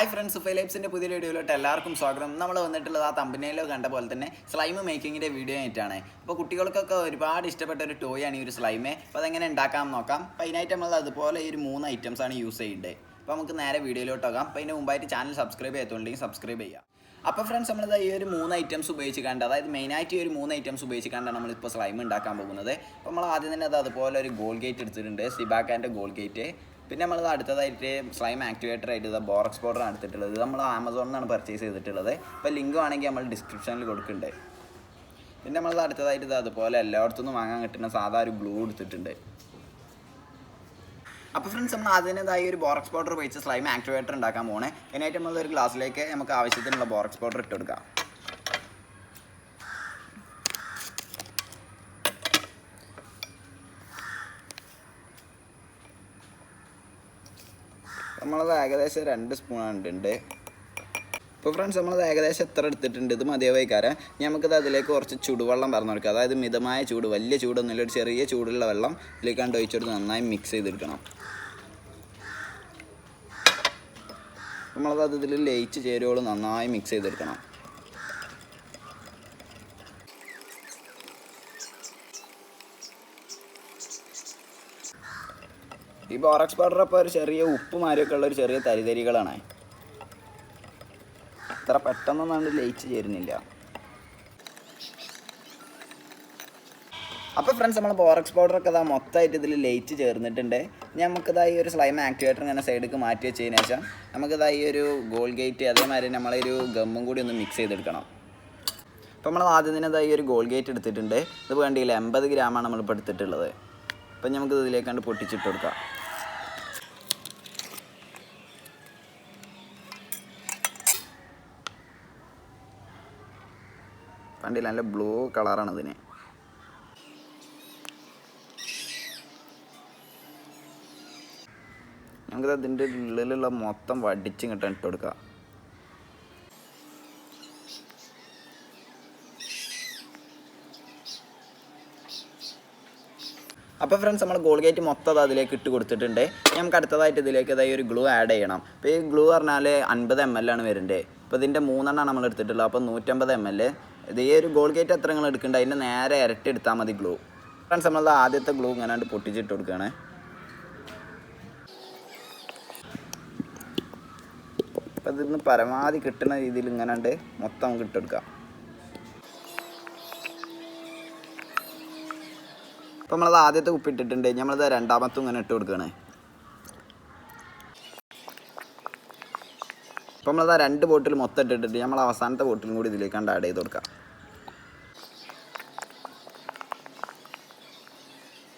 Hi friends, SUFAIL'S പുതിയ വീഡിയോയിലോട്ട് എല്ലാവർക്കും സ്വാഗതം. നമ്മൾ വന്നിട്ടുള്ളത് ആ തമ്പനയിലോ കണ്ട പോലെ തന്നെ സ്ലൈം മേക്കിങ്ങിൻ്റെ വീഡിയോ ആയിട്ടാണ്. അപ്പോൾ കുട്ടികൾക്കൊക്കെ ഒരുപാട് ഇഷ്ടപ്പെട്ട ഒരു ടോയ് ആണ് ഈ ഒരു സ്ലൈമ്. അപ്പോൾ അതെങ്ങനെ ഉണ്ടാക്കാൻ നോക്കാം. അപ്പോൾ അതിനായിട്ട് നമ്മൾ അതുപോലെ ഈ ഒരു 3 ഐറ്റംസ് ആണ് യൂസ് ചെയ്യേണ്ടത്. അപ്പോൾ നമുക്ക് നേരെ വീഡിയോയിലോട്ട് പോകാം. അപ്പോൾ അതിന് മുമ്പായിട്ട് ചാനൽ സബ്സ്ക്രൈബ് ചെയ്തിട്ടുണ്ടെങ്കിൽ സബ്സ്ക്രൈബ് ചെയ്യാം. അപ്പോൾ ഫ്രണ്ട്സ് നമ്മളിത് ഈ ഒരു 3 ഐറ്റംസ് ഉപയോഗിച്ചിട്ടുണ്ട്, അതായത് മെയിനായിട്ട് ഈ ഒരു 3 ഐറ്റംസ് ഉപയോഗിച്ചിട്ടാണ് നമ്മളിപ്പോൾ സ്ലൈം ഉണ്ടാക്കാൻ പോകുന്നത്. അപ്പോൾ നമ്മൾ ആദ്യം തന്നെ അത് അതുപോലെ ഒരു ഗോൾഗേറ്റ് എടുത്തിട്ടുണ്ട്, സിബാക്കാൻ്റെ ഗോൾഗേറ്റ്. പിന്നെ നമ്മൾ അടുത്തതായിട്ട് സ്ലൈം ആക്ടിവേറ്റർ ആയിട്ട് ബോറക്സ് പൗഡർ ആണ് എടുത്തിട്ടുള്ളത്. നമ്മൾ ആമസോണിൽ നിന്നാണ് പർച്ചേസ് ചെയ്തിട്ടുള്ളത്. അപ്പോൾ ലിങ്ക് വേണമെങ്കിൽ നമ്മൾ ഡിസ്ക്രിപ്ഷനിൽ കൊടുക്കുന്നുണ്ട്. പിന്നെ നമ്മൾ അടുത്തതായിട്ട് അതുപോലെ എല്ലായിടത്തുനിന്നും വാങ്ങാൻ കിട്ടുന്ന സാധാ ഒരു ഗ്ലൂ എടുത്തിട്ടുണ്ട്. അപ്പോൾ ഫ്രണ്ട്സ് നമ്മൾ അതിൻ്റെതായി ഒരു ബോറക്സ് പൗഡർ ഉപയോഗിച്ച് സ്ലൈം ആക്ടിവേറ്റർ ഉണ്ടാക്കാൻ പോകണേ. അതിനായിട്ട് നമ്മളൊരു ഗ്ലാസ്സിലേക്ക് നമുക്ക് ആവശ്യത്തിനുള്ള ബോറക്സ് പൗഡർ ഇട്ട് കൊടുക്കാം. നമ്മളത് ഏകദേശം 2 സ്പൂൺ ഉണ്ട്. ഇപ്പോൾ ഫ്രണ്ട്സ് നമ്മളത് ഏകദേശം എത്ര എടുത്തിട്ടുണ്ട്, ഇത് മതിയാവായി കാരണം നമുക്കിത് അതിലേക്ക് കുറച്ച് ചൂടുവെള്ളം പറഞ്ഞു കൊടുക്കുക. അതായത് മിതമായ ചൂട്, വലിയ ചൂടൊന്നുമില്ല, ഒരു ചെറിയ ചൂടുള്ള വെള്ളം ഇതിലേക്കാണ്ട് ഒഴിച്ചെടുത്ത് നന്നായി മിക്സ് ചെയ്തെടുക്കണം. നമ്മളത് ഇതിൽ ലയിച്ച് ചേരുവോളം നന്നായി മിക്സ് ചെയ്തെടുക്കണം. ഈ ബോറക്സ് പൗഡർ അപ്പോൾ ഒരു ചെറിയ ഉപ്പ് മാരിയൊക്കെ ഉള്ള ഒരു ചെറിയ തരിതരികളാണ്. അത്ര പെട്ടെന്നൊന്നും ലയിച്ച് ചേരുന്നില്ല. അപ്പോൾ ഫ്രണ്ട്സ് നമ്മൾ ബോറക്സ് പൗഡറൊക്കെ ഇതാ മൊത്തമായിട്ട് ഇതിൽ ലയിച്ച് ചേർന്നിട്ടുണ്ട്. നമുക്കിതാ ഈ ഒരു സ്ലൈം ആക്ടിവേറ്റർ ഇങ്ങനെ സൈഡിലേക്ക് മാറ്റി വെച്ചതിന് ശേഷം നമുക്കിതാ ഈ ഒരു ഗോൾഗേറ്റ് അതേമാതിരി നമ്മളൊരു ഗമ്മും കൂടി ഒന്ന് മിക്സ് ചെയ്തെടുക്കണം. അപ്പോൾ നമ്മൾ ആദ്യം തന്നെ ഇതാ ഈ ഒരു ഗോൾഗേറ്റ് എടുത്തിട്ടുണ്ട്. ഇത് വേണ്ടിയില്ല 80 ഗ്രാമാണ് നമ്മളിപ്പോൾ എടുത്തിട്ടുള്ളത്. അപ്പം നമുക്ക് ഇതിലേക്കാണ്ട് പൊട്ടിച്ചിട്ട് കൊടുക്കാം. കണ്ടില്ല, നല്ല ബ്ലൂ കളറാണ് ഇതിന്. നമുക്കത് അതിൻ്റെ ഉള്ളിലുള്ള മൊത്തം വടിച്ച് ഇങ്ങോട്ട് ഇട്ട് കൊടുക്കാം. അപ്പോൾ ഫ്രണ്ട്സ് നമ്മൾ ഗോൾഗേറ്റ് മൊത്തം അതിലേക്ക് ഇട്ട് കൊടുത്തിട്ടുണ്ട്. നമുക്ക് അടുത്തതായിട്ട് ഇതിലേക്ക് അതായത് ഒരു ഗ്ലൂ ആഡ് ചെയ്യണം. അപ്പോൾ ഈ ഗ്ലൂ പറഞ്ഞാൽ 50 ml ആണ് വരുന്നത്. അപ്പോൾ ഇതിൻ്റെ 3 എണ്ണമാണ് നമ്മൾ എടുത്തിട്ടുള്ളത്. അപ്പോൾ 150 ml. ഇത് ഈ ഒരു ഗോൾഗേറ്റ് എത്ര നിങ്ങൾ എടുക്കേണ്ടത് അതിൻ്റെ നേരെ ഇരട്ടി എടുത്താൽ മതി ഗ്ലൂ. ഫ്രണ്ട്സ് നമ്മളത് ആദ്യത്തെ ഗ്ലൂ ഇങ്ങനെ പൊട്ടിച്ചിട്ട് കൊടുക്കുകയാണ്. അപ്പോൾ ഇതിന്ന് പരമാവധി കിട്ടുന്ന രീതിയിൽ ഇങ്ങനെ മൊത്തം നമുക്ക് ഇട്ടെടുക്കാം. അപ്പോൾ നമ്മളത് ആദ്യത്തെ ഉപ്പിട്ടിട്ടുണ്ട്, നമ്മളത് രണ്ടാമത്തും ഇങ്ങനെ ഇട്ട് കൊടുക്കുകയാണ്. അപ്പോൾ നമ്മളത് 2 ബോട്ടിൽ മൊത്തം ഇട്ടിട്ട് നമ്മൾ അവസാനത്തെ ബോട്ടിലും കൂടി ഇതിലേക്കാണ്ട് ആഡ് ചെയ്ത് കൊടുക്കാം.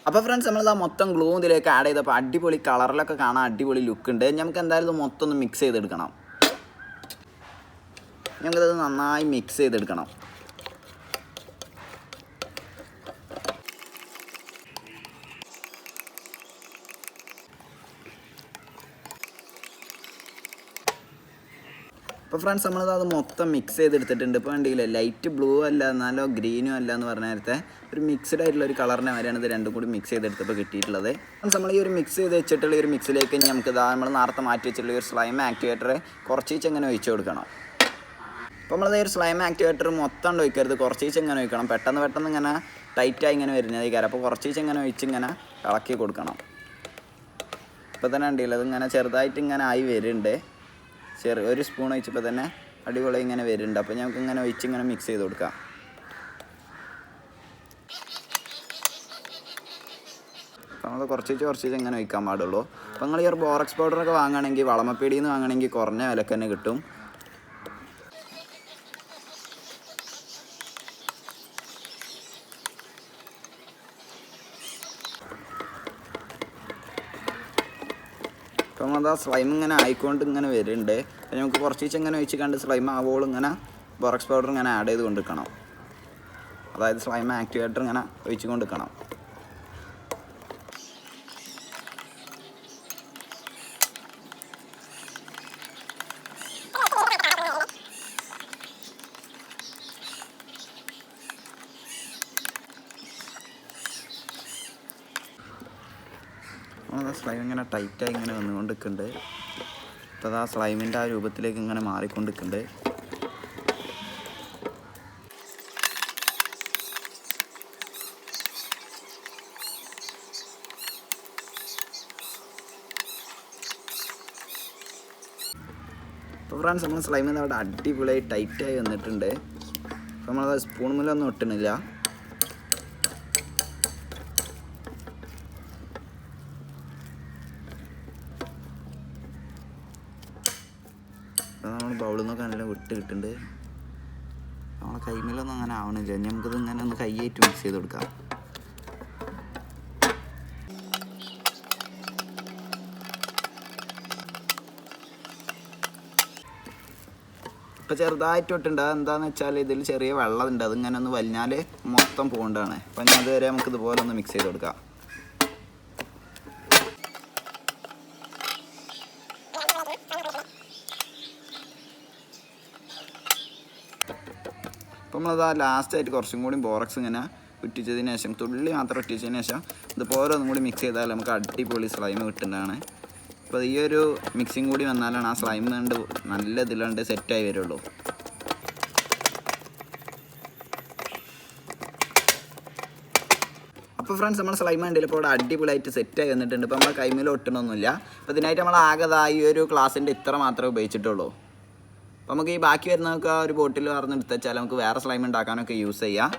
അപ്പോൾ ഫ്രണ്ട്സ് നമ്മളത് മൊത്തം ഗ്ലൂ ഇതിലേക്ക് ആഡ് ചെയ്തപ്പോൾ അടിപൊളി കളറിലൊക്കെ കാണാൻ അടിപൊളി ലുക്ക് ഉണ്ട്. നമുക്ക് എന്തായാലും ഇത് മൊത്തം ഒന്ന് മിക്സ് ചെയ്തെടുക്കണം. നമുക്കത് നന്നായി മിക്സ് ചെയ്തെടുക്കണം. അപ്പോൾ ഫ്രണ്ട്സ് നമ്മളത് മൊത്തം മിക്സ് ചെയ്തെടുത്തിട്ടുണ്ട്. ഇപ്പോൾ കണ്ടില്ലേ, ലൈറ്റ് ബ്ലൂ അല്ല എന്നാലോ ഗ്രീനും അല്ല എന്ന് പറഞ്ഞ നേരത്തെ ഒരു മിക്സ്ഡ് ആയിട്ടുള്ള ഒരു കളറിനെ വരെയാണ് ഇത് രണ്ടും കൂടി മിക്സ് ചെയ്തെടുത്തപ്പോൾ കിട്ടിയിട്ടുള്ളത്. നമ്മൾ ഈ ഒരു മിക്സ് ചെയ്ത് വെച്ചിട്ടുള്ള ഒരു മിക്സിലേക്ക് നമുക്ക് നമ്മൾ നേരത്തെ മാറ്റി വെച്ചിട്ടുള്ള ഒരു സ്ലൈം ആക്ടിവേറ്റർ കുറച്ച് ഇങ്ങനെ ഒഴിച്ചു കൊടുക്കണം. അപ്പോൾ നമ്മളത് ഒരു സ്ലൈം ആക്ടിവേറ്റർ മൊത്തം ഒഴിക്കരുത്, കുറച്ച് ഇങ്ങനെ ഒഴിക്കണം. പെട്ടെന്ന് ഇങ്ങനെ ടൈറ്റായി ഇങ്ങനെ വരുന്നത് കാരണം അപ്പോൾ കുറച്ച് ഇങ്ങനെ ഒഴിച്ചിങ്ങനെ ഇളക്കി കൊടുക്കണം. ഇപ്പോൾ തന്നെ കണ്ടില്ല, അതിങ്ങനെ ചെറുതായിട്ട് ഇങ്ങനെ ആയി വരുന്നുണ്ട്. ഒരു സ്പൂൺ ഒഴിച്ചപ്പോൾ തന്നെ അടിപൊളി ഇങ്ങനെ വരുന്നുണ്ട്. അപ്പോൾ നമുക്ക് ഇങ്ങനെ ഒഴിച്ചിങ്ങനെ മിക്സ് ചെയ്ത് കൊടുക്കാം. അപ്പോൾ നമ്മൾ കുറച്ച് ഇങ്ങനെ ഒഴിക്കാൻ പാടുള്ളൂ. അപ്പോൾ നിങ്ങൾ ഈ ഒരു ബോറക്സ് പൗഡറൊക്കെ വാങ്ങുകയാണെങ്കിൽ വളമപ്പീടിയിൽ നിന്ന് വാങ്ങുകയാണെങ്കിൽ കുറഞ്ഞ വിലക്ക് തന്നെ കിട്ടും. അപ്പം അത് ആ സ്ലൈം ഇങ്ങനെ ആയിക്കൊണ്ട് ഇങ്ങനെ വരുന്നുണ്ട്. അപ്പം നമുക്ക് കുറച്ച് ഇങ്ങനെ ഒഴിച്ച് കണ്ട് സ്ലൈം ആവുമ്പോൾ ഇങ്ങനെ ബോറക്സ് പൗഡർ ഇങ്ങനെ ആഡ് ചെയ്ത് കൊണ്ടിരിക്കണം. അതായത് സ്ലൈം ആക്ടിവേറ്റർ ഇങ്ങനെ ഒഴിച്ച് കൊണ്ടിരിക്കണം. സ്ലൈം ഇങ്ങനെ ടൈറ്റായി ഇങ്ങനെ വന്നുകൊണ്ടിരിക്കുന്നുണ്ട്. അപ്പോൾ ആ സ്ലൈമിൻ്റെ ആ രൂപത്തിലേക്ക് ഇങ്ങനെ മാറിക്കൊണ്ടിരിക്കുന്നുണ്ട്. അപ്പോൾ ഫ്രണ്ട്സ് നമ്മൾ സ്ലൈമിൽ അവിടെ അടിപൊളിയായി ടൈറ്റായി വന്നിട്ടുണ്ട്. അപ്പോൾ നമ്മളത് സ്പൂൺ മുല്ലൊന്നും ഒട്ടണില്ല. അപ്പോൾ നമ്മൾ ബൗളിൽ നിന്നൊക്കെ നല്ല വിട്ട് കിട്ടുന്നുണ്ട്. നമ്മളെ കൈമേലൊന്നും അങ്ങനെ ആവണില്ല. നമുക്കിത് ഇങ്ങനെ ഒന്ന് കൈയായിട്ട് മിക്സ് ചെയ്ത് കൊടുക്കാം. ഇപ്പോൾ ചെറുതായിട്ട് ഇട്ടുണ്ട്. എന്താണെന്ന് വെച്ചാൽ ഇതിൽ ചെറിയ വെള്ളം ഉണ്ട്. അതിങ്ങനെ ഒന്ന് വലിഞ്ഞാൽ മൊത്തം പോകേണ്ടതാണ്. അപ്പം ഞാൻ അതുവരെ നമുക്ക് ഇതുപോലെ ഒന്ന് മിക്സ് ചെയ്ത് കൊടുക്കാം. അപ്പം നമ്മളത് ലാസ്റ്റായിട്ട് കുറച്ചും കൂടി ബോറക്സ് ഇങ്ങനെ ഉറ്റിച്ചതിന് ശേഷം തുള്ളി മാത്രം ഉറ്റിച്ചതിന് ശേഷം ഇതുപോലെ ഒന്നും കൂടി മിക്സ് ചെയ്താൽ നമുക്ക് അടിപൊളി സ്ലൈം കിട്ടുന്നതാണ്. അപ്പോൾ ഈ ഒരു മിക്സിങ് കൂടി വന്നാലാണ് ആ സ്ലൈം കണ്ട് നല്ല ഇതിലാണ്ട് സെറ്റായി വരുള്ളൂ. അപ്പോൾ ഫ്രണ്ട്സ് നമ്മൾ സ്ലൈം കണ്ടില്ല ഇപ്പോൾ ഇവിടെ അടിപൊളിയായിട്ട് സെറ്റായി വന്നിട്ടുണ്ട്. ഇപ്പോൾ നമ്മളെ കൈമേൽ ഒട്ടണമൊന്നുമില്ല. അപ്പോൾ ഇതിനായിട്ട് നമ്മൾ ആകെ ഈ ഒരു ഗ്ലാസിൻ്റെ ഇത്ര മാത്രമേ ഉപയോഗിച്ചിട്ടുള്ളൂ. അപ്പോൾ നമുക്ക് ഈ ബാക്കി വരുന്നതൊക്കെ ഒരു ബോട്ടിൽ പറഞ്ഞെടുത്ത് വെച്ചാൽ നമുക്ക് വേറെ സ്ലൈം ഉണ്ടാക്കാനൊക്കെ യൂസ് ചെയ്യാം.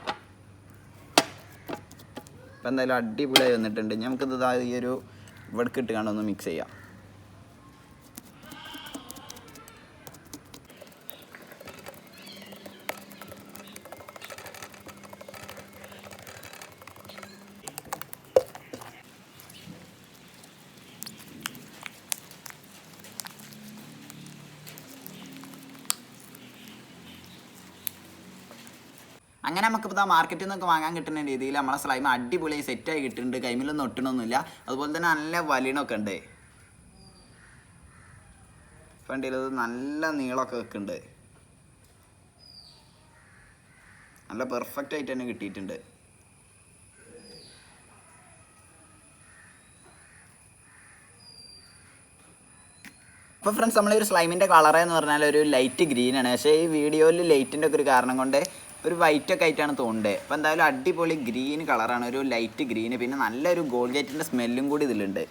അപ്പോൾ എന്തായാലും അടിപൊളിയായി വന്നിട്ടുണ്ട്. നമുക്കിത് ഈ ഒരു ഇവിടേക്ക് ഇട്ട് കാണൊന്ന് മിക്സ് ചെയ്യാം. അങ്ങനെ നമുക്കിപ്പോൾ മാർക്കറ്റിൽ നിന്നൊക്കെ വാങ്ങാൻ കിട്ടുന്ന രീതിയിൽ നമ്മളെ സ്ലൈം അടിപൊളിയായി സെറ്റായി കിട്ടുന്നുണ്ട്. കൈമിലൊന്നും ഒട്ടണമൊന്നുമില്ല. അതുപോലെ തന്നെ നല്ല വലിയണമൊക്കെ ഉണ്ട്. വണ്ടിയിലത് നല്ല നീളമൊക്കെ വെക്കുന്നുണ്ട്. നല്ല പെർഫെക്റ്റ് ആയിട്ട് തന്നെ കിട്ടിയിട്ടുണ്ട്. അപ്പോൾ ഫ്രണ്ട്സ് നമ്മളൊരു സ്ലൈമിൻ്റെ കളർ എന്ന് പറഞ്ഞാൽ ഒരു ലൈറ്റ് ഗ്രീനാണ്. പക്ഷേ ഈ വീഡിയോയിൽ ലൈറ്റിൻ്റെ ഒക്കെ ഒരു കാരണം കൊണ്ട് ഒരു വൈറ്റൊക്കെ ആയിട്ടാണ് തോന്നുന്നത്. അപ്പോൾ എന്തായാലും അടിപൊളി ഗ്രീൻ കളറാണ്, ഒരു ലൈറ്റ് ഗ്രീന്. പിന്നെ നല്ലൊരു കോൾഗേറ്റിൻ്റെ സ്മെല്ലും കൂടി ഇതിലുണ്ട്.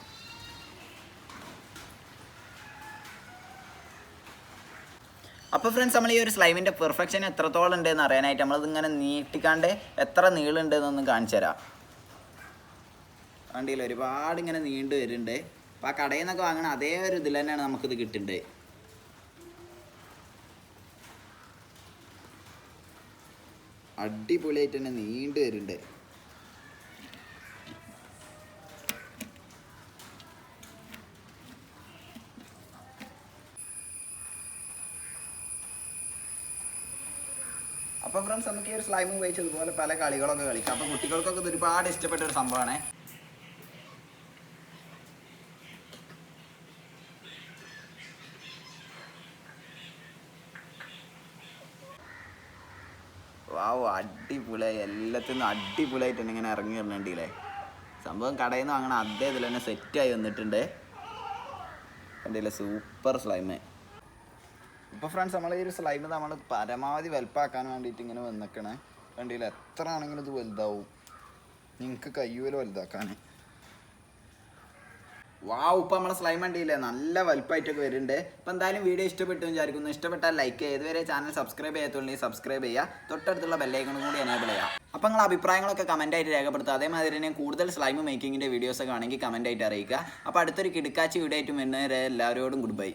അപ്പോൾ ഫ്രണ്ട്സ് നമ്മൾ ഈ ഒരു സ്ലൈമിൻ്റെ പെർഫെക്ഷൻ എത്രത്തോളം ഉണ്ടെന്ന് അറിയാനായിട്ട് നമ്മളിതിങ്ങനെ നീട്ടിക്കാണ്ട് എത്ര നീളുണ്ടെന്നൊന്നും കാണിച്ചു തരാം. വണ്ടിയിൽ ഒരുപാട് ഇങ്ങനെ നീണ്ടു വരുന്നുണ്ട്. അപ്പോൾ ആ കടയിൽ നിന്നൊക്കെ വാങ്ങണ അതേ ഒരു ഇതിൽ തന്നെയാണ് നമുക്കിത് കിട്ടുന്നത്. അടിപൊളിയായിട്ട് തന്നെ നീണ്ടു വരുന്നുണ്ട്. അപ്പോൾ ഫ്രണ്ട്സ് നമുക്ക് ഈ ഒരു സ്ലൈം ഉപയോഗിച്ചതുപോലെ പല കളികളൊക്കെ കളിക്കാം. അപ്പോൾ കുട്ടികൾക്കൊക്കെ ഇത് ഒരുപാട് ഇഷ്ടപ്പെട്ട ഒരു സംഭവമാണ്. വാവ്, അടിപൊളിയായി. എല്ലാത്തിനും അടിപൊളിയായിട്ട് തന്നെ ഇങ്ങനെ ഇറങ്ങി വരണ്ടില്ലേ. സംഭവം കടയിൽ നിന്ന് വാങ്ങണം അതേ ഇതിൽ തന്നെ സെറ്റായി വന്നിട്ടുണ്ട്. കണ്ടില്ലേ, സൂപ്പർ സ്ലൈമ്. ഇപ്പോൾ ഫ്രണ്ട്സ് നമ്മൾ ഈ ഒരു സ്ലൈമ് നമ്മൾ പരമാവധി വലുപ്പാക്കാൻ വേണ്ടിയിട്ട് ഇങ്ങനെ വന്നിക്കണേ. കണ്ടില്ലേ, എത്ര ആണെങ്കിലും ഇത് വലുതാവും. നിങ്ങൾക്ക് കഴിയുമല്ലോ വലുതാക്കാൻ. വാവ്, ഇപ്പോൾ നമ്മളെ സ്ലൈം കണ്ടില്ലേ നല്ല വലുപ്പമായിട്ടൊക്കെ വരുന്നുണ്ട്. അപ്പോൾ എന്തായാലും വീഡിയോ ഇഷ്ടപ്പെട്ടു വിചാരിക്കുന്നു. ഇഷ്ടപ്പെട്ടാൽ ലൈക്ക് ചെയ്യുക. ഇതുവരെ ചാനൽ സബ്സ്ക്രൈബ് ചെയ്യാത്തുണ്ടെങ്കിൽ സബ്സ്ക്രൈബ് ചെയ്യുക. തൊട്ടടുത്തുള്ള ബെല്ലൈക്കണും കൂടി എനേബിൾ ചെയ്യുക. അപ്പോൾ നിങ്ങൾ അഭിപ്രായങ്ങളൊക്കെ കമൻറ്റായിട്ട് രേഖപ്പെടുത്തുക. അതേമാതിരി തന്നെ കൂടുതൽ സ്ലൈം മേക്കിങ്ങിൻ്റെ വീഡിയോസൊക്കെ ആണെങ്കിൽ കമൻറ്റായിട്ട് അറിയിക്കുക. അപ്പോൾ അടുത്തൊരു കിടക്കാച്ചി വീഡിയോ ആയിട്ട് വരുന്നവരെ എല്ലാവരോടും ഗുഡ് ബൈ.